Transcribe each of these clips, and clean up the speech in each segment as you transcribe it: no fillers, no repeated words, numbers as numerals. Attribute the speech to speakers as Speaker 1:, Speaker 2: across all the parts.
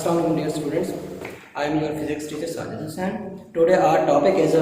Speaker 1: Assalamualaikum dear students, I am your physics teacher Sajid Hussain. Today our topic is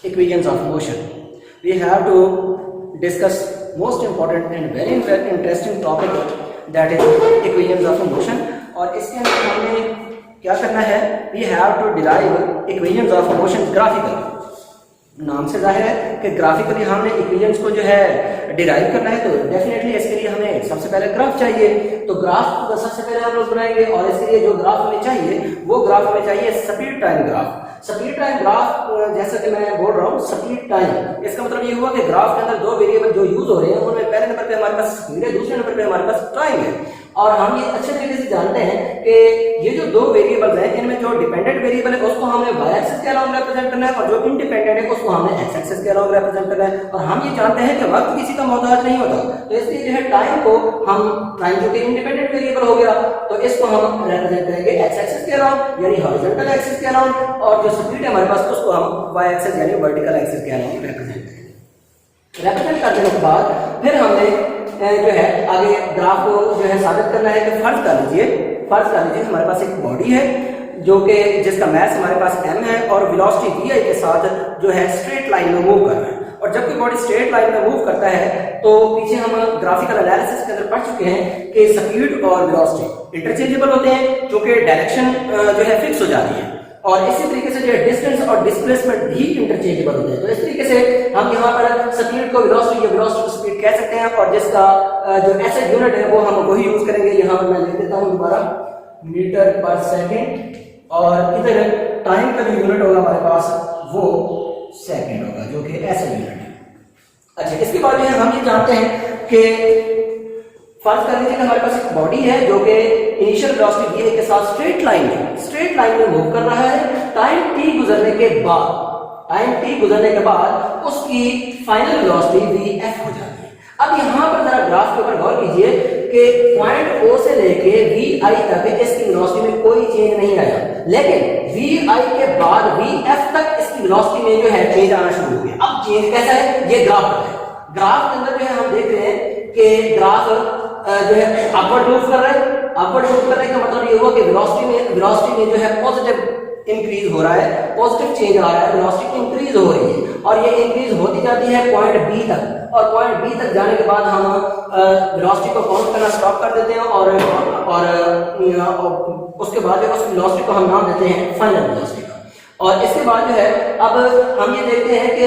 Speaker 1: equations of motion. We have to discuss most important and very interesting topic that is equations of motion. और इसके अंदर हमने क्या करना है, we have to derive equations of motion graphically. नाम से जाहिर है कि ग्राफिकली हमने इक्वेशंस को जो है डिराइव करना है, तो डेफिनेटली इसके लिए हमें सबसे पहले ग्राफ चाहिए। तो ग्राफ सबसे पहले हम लोग बनाएंगे और इसके लिए जो ग्राफ हमें चाहिए वो ग्राफ हमें चाहिए speed time graph. Speed time graph जैसा कि मैं बोल रहा हूँ स्पीड टाइम, इसका मतलब ये हुआ कि ग्राफ के अंदर दो वेरिएबल जो यूज हो रहे हैं उनमें पहले नंबर पे हमारे पास स्पीड है, दूसरे नंबर पे हमारे पास टाइम है। और हम ये अच्छे तरीके से जानते हैं कि ये जो दो वेरिएबल्स हैं इनमें जो डिपेंडेंट वेरिएबल है उसको हमने y एक्सिस के अलाउंग रिप्रेजेंट करना है और जो इंडिपेंडेंट है उसको हमने x एक्सिस के अलाउंग रिप्रेजेंट करना है। और हम ये जानते हैं कि वक्त किसी का मोहताज नहीं होता, तो इसलिए जो है टाइम को हम टाइम जो कि इंडिपेंडेंट वेरिएबल हो गया तो इसको हम रिप्रेजेंट करेंगे x एक्सिस के अलाउंग यानी हॉरिजॉन्टल एक्सिस के अलाउंग, और जो स्पीड है हमारे पास उसको हम y एक्सिस यानी वर्टिकल एक्सिस के अलाउंग रिप्रेजेंट करेंगे। रिप्रेजेंट करने के बाद फिर हमने जो है आगे ग्राफ को जो है साबित करना है कि फर्ज कर लीजिए हमारे पास एक बॉडी है जो कि जिसका मास हमारे पास m है और वेलोसिटी vi के साथ जो है स्ट्रेट लाइन में मूव कर रहा है। और जब कोई बॉडी स्ट्रेट लाइन में मूव करता है तो पीछे हम ग्राफिकल एनालिसिस के अंदर पढ़ चुके हैं कि स्पीड और वेलोसिटी इंटरचेंजेबल होते हैं, जो कि डायरेक्शन जो है फिक्स हो जाती है, और इसी तरीके से जो है डिस्टेंस और डिस्प्लेसमेंट भी इंटरचेंजेबल होते हैं। तो इस तरीके से हम यहाँ पर स्पीड को वेलोसिटी या वेलोसिटी को स्पीड कह सकते हैं, और जिसका जो ऐसा यूनिट है वो हम वही यूज करेंगे। यहाँ पर मैं लिख देता हूँ दोबारा मीटर पर सेकेंड, और इधर टाइम का जो यूनिट होगा हमारे पास वो सेकेंड होगा, जो कि ऐसा यूनिट है। अच्छा, इसके बाद में हम ये जानते हैं कि फर्ज कर लीजिए कि हमारे पास एक बॉडी है जो कि इनिशियल वेलोसिटी v के साथ स्ट्रेट लाइन में मूव कर रहा है। टाइम t गुजरने के बाद उसकी फाइनल वेलोसिटी vf हो जाती है। अब यहाँ पर जरा ग्राफ के ऊपर गौर कीजिए कि पॉइंट O से लेके vi तक इसकी वेलोसिटी में कोई चेंज नहीं आया, लेकिन vi के बाद vf तक इसकी वेलोसिटी में जो है चेंज आना शुरू हो गया। अब चेंज कैसा है ये ग्राफ है। ग्राफ के अंदर जो है हम देख रहे हैं कि ग्राफ जो है अपवर्ड मूव कर रहा है। अपवर्ड मूव करने का मतलब ये हुआ कि वेलोसिटी में जो है पॉजिटिव इंक्रीज हो रहा है, पॉजिटिव चेंज आ रहा है, वेलोसिटी इंक्रीज हो रही है और ये इंक्रीज होती जाती है पॉइंट बी तक, और पॉइंट बी तक जाने के बाद हम वेलोसिटी को काउंट करना स्टॉप कर देते हैं और उसके बाद उस वेलोसिटी को हम नाम देते हैं फाइनल वेलोसिटी का। और इसके बाद जो है अब हम ये देखते हैं कि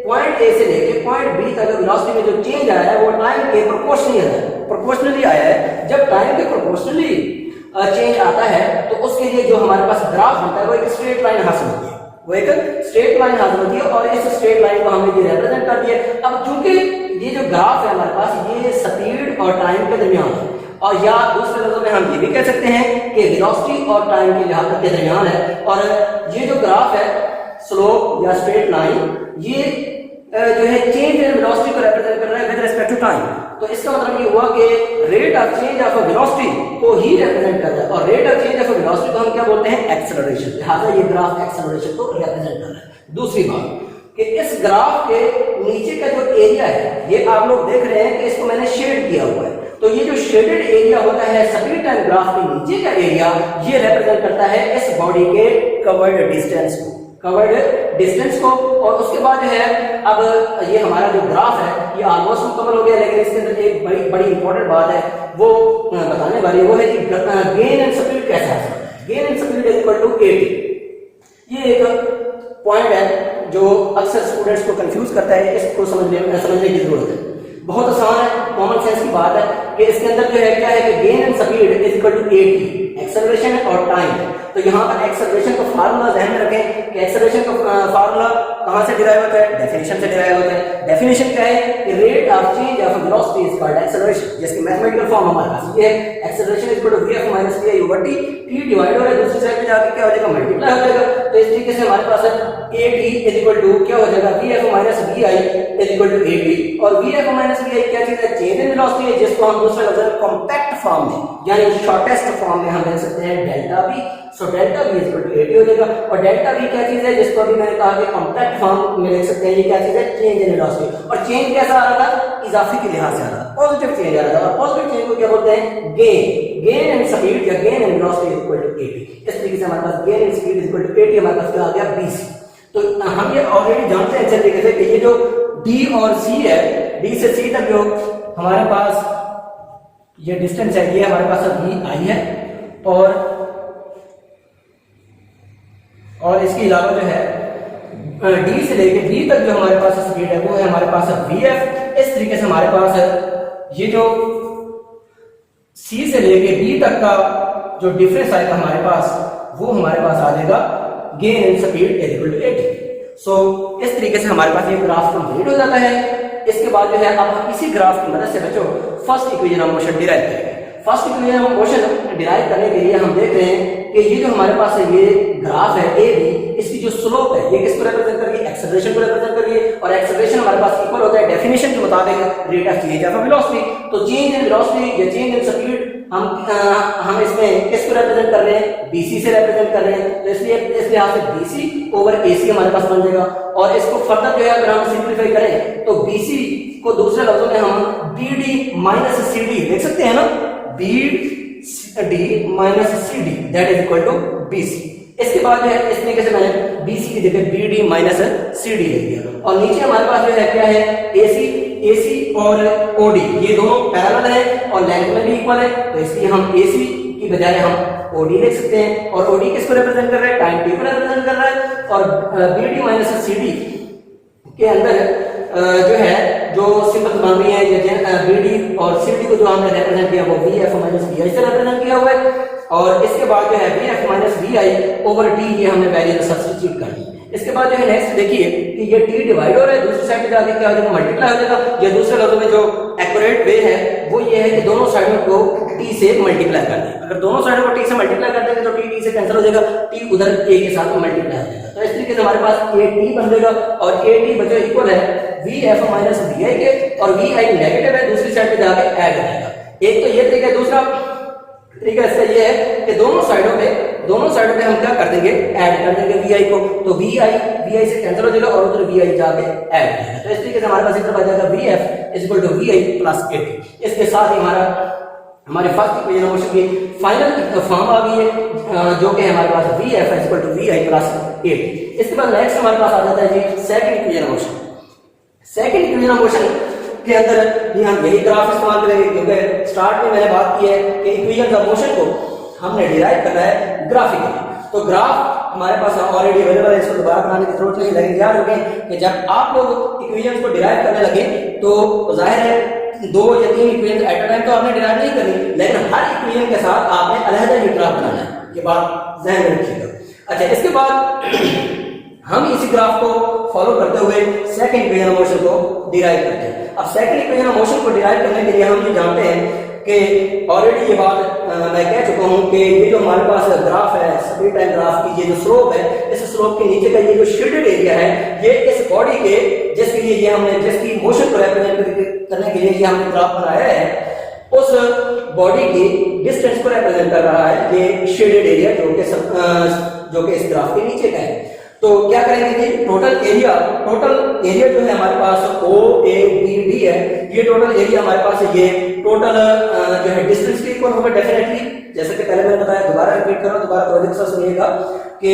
Speaker 1: पॉइंट ए से लेके पॉइंट बी तक वेलोसिटी में जो चेंज आया है वो टाइम के प्रोपोर्शनली आया है। जब टाइम के प्रोपोर्शनली चेंज आता है तो उसके लिए जो हमारे पास ग्राफ बनता है वो एक स्ट्रेट लाइन हासिल होती है, और इस स्ट्रेट लाइन को हमने ये रिप्रेजेंट कर दिया। अब चूंकि ये जो ग्राफ है हमारे पास ये स्पीड और टाइम के दरमियान है, और या दूसरे लफ्जों में हम ये भी कह सकते हैं कि वेलोसिटी और टाइम के लिहाज के दरमियान है। और ये जो ग्राफ है स्लोप या स्ट्रेट लाइन ये जो है चेंज इन वेलोसिटी को रिप्रेजेंट कर रहा है विद रिस्पेक्ट टू टाइम। तो इसका मतलब ये हुआ कि rate of change of velocity को ही रिप्रेजेंट कर रहा है, और rate of change of velocity को हम क्या बोलते हैं एक्सेलरेशन, लिहाजा ये ग्राफ एक्सेलरेशन को रिप्रेजेंट कर रहा है। दूसरी बात कि इस ग्राफ के नीचे का जो एरिया है ये आप लोग देख रहे हैं कि इसको मैंने शेड किया हुआ है, तो ये जो शेडेड एरिया होता है स्पीड टाइम ग्राफ के नीचे का एरिया ये रिप्रेजेंट करता है इस बॉडी के कवर्ड डिस्टेंस को। और उसके बाद जो है अब ये हमारा जो ग्राफ है ये ऑलमोस्ट मुकम्मल हो गया, लेकिन इसके अंदर एक बड़ी इंपॉर्टेंट बात है वो बताने वाली, वो है कि गेन एंड स्पीड कैसे हासिल होता है। Gain and speed equal to AT, ये एक पॉइंट है जो अक्सर स्टूडेंट्स को कंफ्यूज करता है, इसको समझने की जरूरत है। बहुत आसान है, कॉमन सेंस की बात है कि इसके अंदर जो है क्या है कि gain and speed is equal to AT, acceleration और टाइम। तो यहाँ पर एक्सेलरेशन का फार्मूला ध्यान में रखें कि एक्सेलरेशन का फार्मूला कहाँ से डिराइव होता है, डेफिनेशन से डिराइव होता है। डेफिनेशन क्या है कि rate of change of velocity is called acceleration, जिसकी मैथमेटिकल फॉर्म हमारे पास ये है acceleration is equal to vf minus vi over t, t divide हो रहा है दूसरी साइड पे जाके क्या हो जाएगा मल्टीप्लाई हो जाएगा। तो इस तरीके से हमारे पास AT इज इक्वल टू क्या हो जाएगा vf minus vi is equal to AT, और vf माइनस vi क्या चीज है चेंज इन वेलोसिटी है जिसको हम दूसरे लफ्ज में कॉम्पैक्ट फॉर्म में यानी शॉर्टेस्ट फॉर्म में हम लिख सकते हैं delta v। So delta v equal to 80 हो जाएगा। और डेल्टा v क्या चीज है जिसको अभी मैंने कहा कि कॉम्पैक्ट फॉर्म में लिख सकते हैं। ये क्या चीज है? Change in velocity. और चेंज कैसा आ रहा था? इजाफे के लिहाज से आ रहा था, पॉजिटिव चेंज आ रहा था। और पॉजिटिव चेंज को क्या बोलते हैं? गेन। गेन इन स्पीड या gain in velocity equal to 80। इस तरीके से हमारे पास gain in speed equal to 80 हमारे पास क्या आ गया? bc। तो हम ये ऑलरेडी जानते हैं अच्छे तरीके से कि ये जो d और c है, d से c तक जो हमारे पास ये डिस्टेंस है ये हमारे पास अभी आई है और इसके अलावा जो है d से लेके b तक जो हमारे पास स्पीड है वो है हमारे पास vf। इस तरीके से हमारे पास ये जो c से लेके b तक का जो डिफरेंस आएगा हमारे पास वो हमारे पास आ जाएगा gain in speed equal to 80। So इस तरीके से हमारे पास ये ग्राफ कंप्लीट हो जाता है। इसके बाद जो है अब हम इसी ग्राफ की मदद से बच्चों first equation of motion derive करेंगे। First equation of motion derive करने के लिए हम देख रहे हैं कि ये जो हमारे पास है ये ग्राफ है ए बी, इसकी जो स्लोप है ये किसको रिप्रेजेंट कर रही है? एक्सेलरेशन को रिप्रेजेंट कर रही है। और एक्सेलरेशन हमारे पास इक्वल होता है डेफिनेशन के मुताबिक rate of change of velocity. तो चेंज इन वेलोसिटी या चेंज इन स्पीड हम इसमें किसको रिप्रेजेंट कर रहे हैं? BC से रिप्रेजेंट कर रहे हैं। तो इसलिए इस लिहाज से BC ओवर AC हमारे पास बन जाएगा। और इसको फर्दर जो है अगर हम सिंपलीफाई करें तो BC को दूसरे लफ्जों में हम BD माइनस CD देख सकते हैं ना, BD minus CD that is equal to BC। इसके बाद जो है इस तरीके से मैंने BC की जगह BD माइनस CD ले लिया। और नीचे हमारे पास जो है क्या है? AC और OD ये दोनों पैरेलल है और लेंथ में भी इक्वल है। तो इसलिए हम AC की बजाय हम OD लिख सकते हैं। और OD किसको रिप्रेजेंट कर रहा है? टाइम t को रिप्रेजेंट कर रहा है। और BD माइनस CD के अंदर जो है जो सिंबल बन रही है BD और CD को जो हमने रिप्रेजेंट किया वो VF माइनस VI से रिप्रेजेंट किया हुआ है। और इसके बाद जो है VF minus VI over T ये हमने वैल्यू सब्स्टिट्यूट कर दी। इसके बाद जो है नेक्स्ट देखिए कि ये T डिवाइड हो रहा है, दूसरी साइड पे जाके क्या हो जाएगा? मल्टीप्लाई हो जाएगा। या दूसरे लफ्जों में जो एक्यूरेट वे है वो ये है कि दोनों साइडों को T से मल्टीप्लाई कर दें। अगर दोनों साइडों को T से मल्टीप्लाई कर देंगे तो T से कैंसिल हो जाएगा, T उधर A के साथ मल्टीप्लाई हो जाएगा। तो इस तरीके से हमारे पास AT बन जाएगा और AT बच्चों इक्वल है VF माइनस VI के। और VI नेगेटिव है, दूसरी साइड पे जाके ऐड हो जाएगा। एक तो ये तरीका है। दूसरा तरीका इसका ये है कि दोनों साइडों पे हम क्या कर देंगे? ऐड कर देंगे VI को। तो VI से कैंसिल हो जाएगा और उधर VI जाके ऐड हो जाएगा। तो इस तरीके से हमारे पास इधर बच जाएगा VF is equal to VI plus 80। इसके साथ ही हमारे फर्स्ट इक्वेशन ऑफ मोशन की फाइनल फॉर्म आ गई है जो कि हमारे पास VF is equal to VI plus 80। इसके बाद नेक्स्ट हमारे पास आ जाता है जी second equation of motion. Second equation of motion के अंदर भी हम यही ग्राफ इस्तेमाल करेंगे क्योंकि स्टार्ट में मैंने बात की है कि इक्वेशन ऑफ मोशन को हमने डिराइव करना है ग्राफिकली। तो ग्राफ हमारे पास ऑलरेडी अवेलेबल है, इसको दोबारा बनाने की जरूरत नहीं। लेकिन याद रखें कि जब आप लोग इक्वेशंस को डिराइव करने लगे तो जाहिर है 2 या 3 इक्वेशन एट अ टाइम तो आपने डिराइव नहीं करनी, लेकिन हर इक्वेशन के साथ आपने अलग ही ग्राफ बनाना है। ये बात ध्यान में रखिएगा। अच्छा, इसके बाद हम इसी ग्राफ को फॉलो करते हुए सेकंड इक्वेशन ऑफ मोशन को डिराइव करते हैं। अब सेकंड इक्वेशन ऑफ मोशन को डिराइव करने के लिए हम ये जानते हैं कि ऑलरेडी ये बात मैं कह चुका हूं कि ये जो हमारे पास ग्राफ है स्पीड टाइम ग्राफ की, ये जो स्लोप है, इस स्लोप के नीचे का ये जो शेडेड एरिया है ये इस बॉडी के जिसके लिए ये हमने जिसकी मोशन को रिप्रेजेंट करने के लिए ये हमने ग्राफ बनाया है उस बॉडी की डिस्टेंस को रिप्रेजेंट कर रहा है ये शेडेड एरिया जो कि इस ग्राफ के नीचे का है। तो क्या करेंगे कि टोटल एरिया जो है हमारे पास OABD है, ये टोटल एरिया हमारे पास है, ये टोटल जो है डिस्टेंस के इक्वल होगा डेफिनेटली। जैसे कि पहले मैंने बताया, दोबारा रिपीट करो, दोबारा प्रोजेक्ट से सुनिएगा कि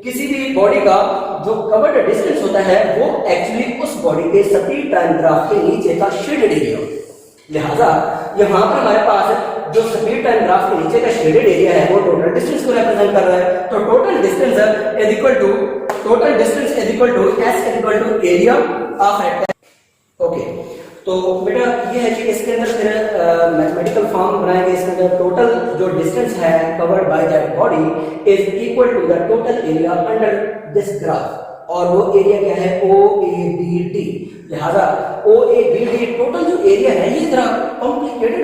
Speaker 1: किसी भी बॉडी का जो कवर्ड डिस्टेंस होता है वो एक्चुअली उस बॉडी के स्पीड टाइम ग्राफ के नीचे का शेडेड एरिया होता है। लिहाजा यहाँ पर हमारे पास जो स्पीड टाइम ग्राफ के नीचे का शेडेड एरिया है वो टोटल डिस्टेंस को रिप्रेजेंट कर रहा है। तो total distance is equal to S is equal to area of rectangle. Okay, तो बेटा ये है कि इसके अंदर फिर मैथमेटिकल फॉर्म बनाएंगे। इसके अंदर टोटल जो डिस्टेंस है covered by that body is equal to the total area under this graph, और वो एरिया क्या है? OABD। लिहाजा OABD टोटल जो एरिया है ये जरा कॉम्प्लिकेटेड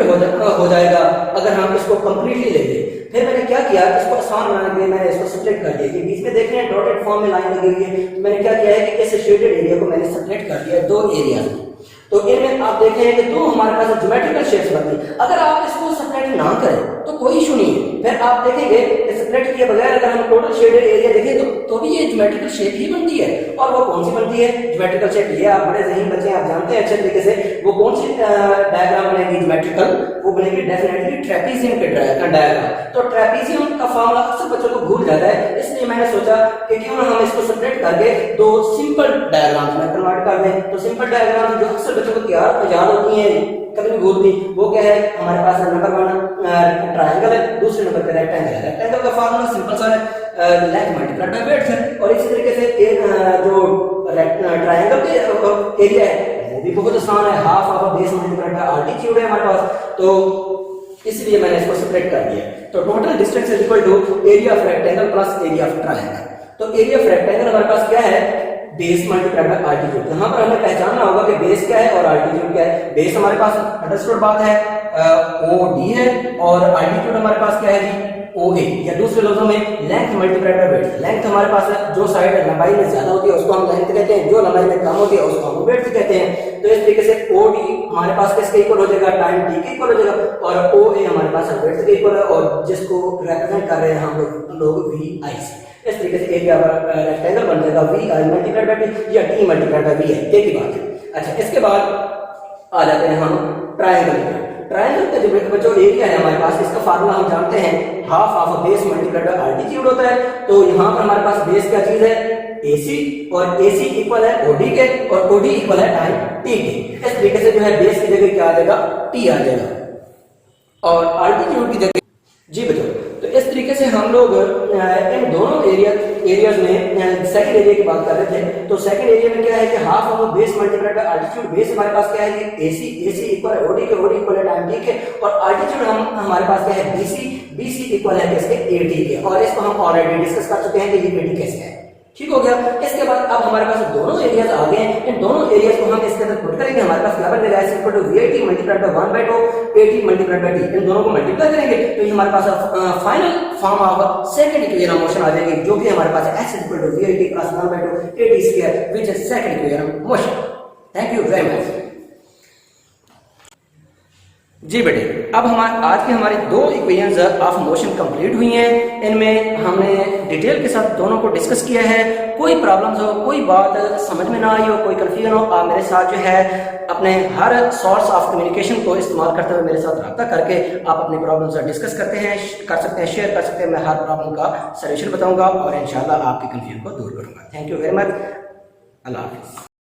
Speaker 1: हो जाएगा अगर हम इसको कंप्लीटली ले लें। फिर मैंने क्या किया, इसको आसान बनाने के लिए मैंने इसको स्प्लिट कर दिया कि बीच में देख रहे हैं डॉटेड फॉर्म में लाइन लगी हुई है। तो मैंने क्या किया है कि इस शेडेड एरिया को मैंने सेपरेट कर दिया 2 एरियाज में। तो इनमें आप देखें कि दो हमारे पास ज्योमेट्रिकल शेप्स बनती है। अगर आप इसको सेपरेट ना करें तो कोई इशू नहीं है, फिर आप देखेंगे सेपरेट किए बगैर अगर हम टोटल शेडेड एरिया देखें तो भी ये ज्योमेट्रिकल शेप ही बनती है। और वो कौन सी बनती है ज्योमेट्रिकल शेप? ये आप बड़े ज़हीन बच्चे आप जानते हैं अच्छे तरीके से, वो कौन सी डायग्राम बनेगी ज्योमेट्रिकल? वो बनेगी डेफिनेटली ट्रेपीजियम के डायग्राम। तो ट्रेपीजियम का फॉर्मूला अक्सर बच्चों को भूल जाता है, इसलिए मैंने सोचा कि क्यों ना हम इसको सेपरेट करके दो सिंपल डायग्राम्स में कन्वर्ट कर दें। तो सिंपल डायग्राम जो अक्सर बच्चों को याद होती है, कभी भी भूलती, वो क्या है? हमारे पास नंबर 1 ट्रायंगल है, दूसरे नंबर पे रेक्टेंगल है। रेक्टेंगल का फॉर्मूला सिंपल सा है, लेंथ मल्टीप्लाइड बाय विड्थ है। और इसी तरीके से जो ट्रायंगल के एरिया है वो भी बहुत आसान है, half of base multiplied by altitude है हमारे पास। तो इसलिए मैंने इसको सेपरेट कर दिया। तो total distance is equal to area of rectangle plus area of triangle. तो एरिया ऑफ रेक्टेंगल हमारे पास क्या है? Base multiplied by altitude. यहाँ पर हमें पहचानना होगा कि बेस क्या है और आल्टीट्यूड क्या है। बेस हमारे पास अंडरस्टूड बात है OD है, और आल्टीट्यूड हमारे पास क्या है जी? OA। या दूसरे लफ्जों में length multiplied by width. Length हमारे पास जो साइड लंबाई में ज्यादा होती है उसको हम लेंथ कहते हैं, जो लंबाई में कम होती है उसको हम विड्थ कहते हैं। तो इस तरीके से OD हमारे पास किसके इक्वल हो जाएगा? टाइम t के इक्वल हो जाएगा। और OA हमारे पास विड्थ के इक्वल है, और जिसको रिप्रेजेंट कर रहे हैं हम लोग VI से। इस तरीके से एरिया रेक्टेंगल बन जाएगा VI मल्टीप्लाइड बाय T या T मल्टीप्लाइड बाय V है, एक ही बात है। अच्छा, इसके बाद आ जाते हैं हम ट्रायंगल। ट्रायंगल का जो बच्चों एरिया है हमारे पास, इसका फार्मूला हम जानते हैं, half of base multiplied by altitude होता है। तो यहाँ पर हमारे पास बेस क्या चीज है? AC, और AC इक्वल है OD के, और OD इक्वल है टाइम T के। इस तरीके से जो है बेस की जगह क्या आ जाएगा? T आ जाएगा, और आल्टीट्यूड की जगह जी बच्चों। तो इस तरीके से हम लोग इन दोनों एरियाज में सेकंड एरिया की बात कर रहे थे। तो सेकंड एरिया में क्या है कि half of base multiplied by altitude. Base हमारे पास क्या है कि AC इक्वल है OD के, OD इक्वल है टाइम T के, और आल्टीट्यूड हमारे पास क्या है? BC इक्वल है किसके? AD के। और इसको हम ऑलरेडी डिस्कस कर चुके हैं कि ये AD कैसे है। ठीक हो गया। इसके बाद अब हमारे पास दोनों एरियाज आ गए हैं। इन दोनों एरियाज को हम इसके अंदर पुट करेंगे। हमारे पास क्या बनेगा? Is equal to VAT multiplied by 1/2 AT multiplied by T। इन दोनों को मल्टीप्लाई करेंगे तो ये हमारे पास final form of second equation of motion आ जाएगी, जो कि हमारे पास x is equal to VAT plus 1/2 AT square, which is second equation of motion. Thank you very much जी बेटे। अब आज की हमारी दो इक्वेशंस ऑफ मोशन कंप्लीट हुई हैं। इनमें हमने डिटेल के साथ दोनों को डिस्कस किया है। कोई प्रॉब्लम्स हो, कोई बात समझ में ना आई हो, कोई कंफ्यूजन हो, आप मेरे साथ जो है अपने हर सोर्स ऑफ कम्युनिकेशन को इस्तेमाल करते हुए मेरे साथ रब्ता करके आप अपनी प्रॉब्लम्स डिस्कस कर सकते हैं, शेयर कर सकते हैं। मैं हर प्रॉब्लम का सलूशन बताऊंगा और इंशाल्लाह आपकी कंफ्यूजन को दूर करूंगा। Thank you very much. अल्लाह हाफिज़।